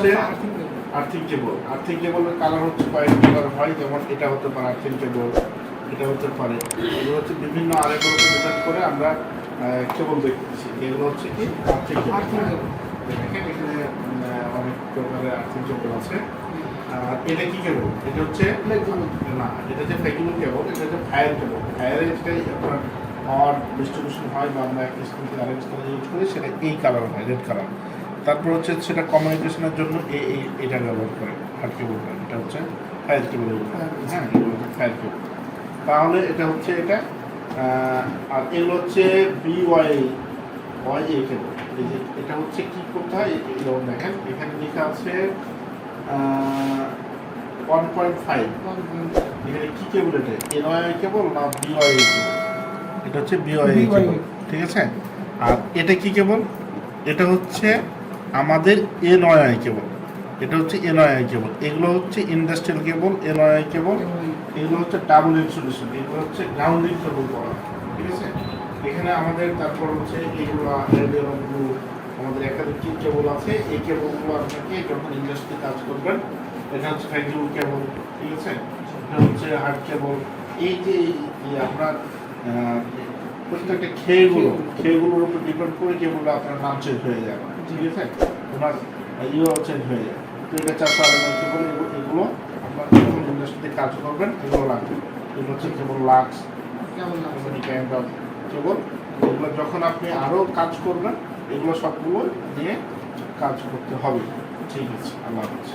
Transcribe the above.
হচ্ছে আর্থিং কেবল। আর্থিং কেবলের কালার হচ্ছে কয়েক কালার হয়, যেমন এটা হতে পারে আর্থিং কেবল, এটা হতে পারে, এগুলো হচ্ছে বিভিন্ন আরেকগুলোকে ডিপেন্ড করে আমরা কেবল দেখতেছি। এগুলো হচ্ছে কি আর্থিং কেবল। দেখেন এখানে অনেক প্রকারের আর্থিং কেবল আছে। আর এটা কি কেবল? এটা হচ্ছে না, এটা হচ্ছে ফ্লেক্সিবল কেবল, এটা হচ্ছে ফায়ার কেবল। ফায়ারে যেটাই আপনার পাওয়ার ডিস্ট্রিবিউশন হয় বা আমরা এক স্থান থেকে আরেক স্থানে ইউজ করি, সেটা এই কালার হয়, রেড কালার। তারপর হচ্ছে সেটা কমিউনিকেশনের জন্য এটা ব্যবহার করে হার্ড কেবলটা, এটা হচ্ছে ফায়ার কেবল। হ্যাঁ, এগুলো হচ্ছে ফায়ার কেবল। তাহলে এটা হচ্ছে এটা। আর এগুলো হচ্ছে BYA কেবল। এই যে এটা হচ্ছে কি করতে হয়, এগুলো দেখেন এখানে লেখা আছে 1.5। এখানে কি কেবল? এটা NYY কেবল না BYA কেবল? এটা হচ্ছে BYA কেবল, ঠিক আছে। আর এটা কি কেবল? এটা হচ্ছে আমাদের NYY কেবল। এটা হচ্ছে NYY কেবল। এগুলো হচ্ছে ইন্ডাস্ট্রিয়াল কেবল, NYY কেবল। এগুলো হচ্ছে ডাবল ইনসুলেশন, এগুলো হচ্ছে গ্রাউন্ডিং কেবল করা, ঠিক আছে। এখানে আমাদের তারপর হচ্ছে এগুলো আমাদের একাধিক কেবল আছে। এই কেবলগুলো আপনাকে যখন ইন্ডাস্ট্রি কাজ করবেন, এটা হচ্ছে ফ্লেক্সিবল কেবল, ঠিক আছে। এটা হচ্ছে হার্ড কেবল। এই যে আপনার প্রত্যেকটা খেয়েগুলোর উপর ডিপেন্ড করে কেবল আপনার নাম চেঞ্জ হয়ে যাবে, ঠিক আছে। ওনার চেঞ্জ হয়ে যায়। তো এটা 400 RMS কেবল। এগুলো আপনার যখন ইন্ডাস্ট্রিতে কাজ করবেন এগুলো লাগবে। এগুলো হচ্ছে কেবল লাক্স কাইন্ড অফ কেবল। এগুলো যখন আপনি আরও কাজ করবেন, এগুলো সবগুলো নিয়ে কাজ করতে হবে, ঠিক আছে। আল্লাহ হাফেজ।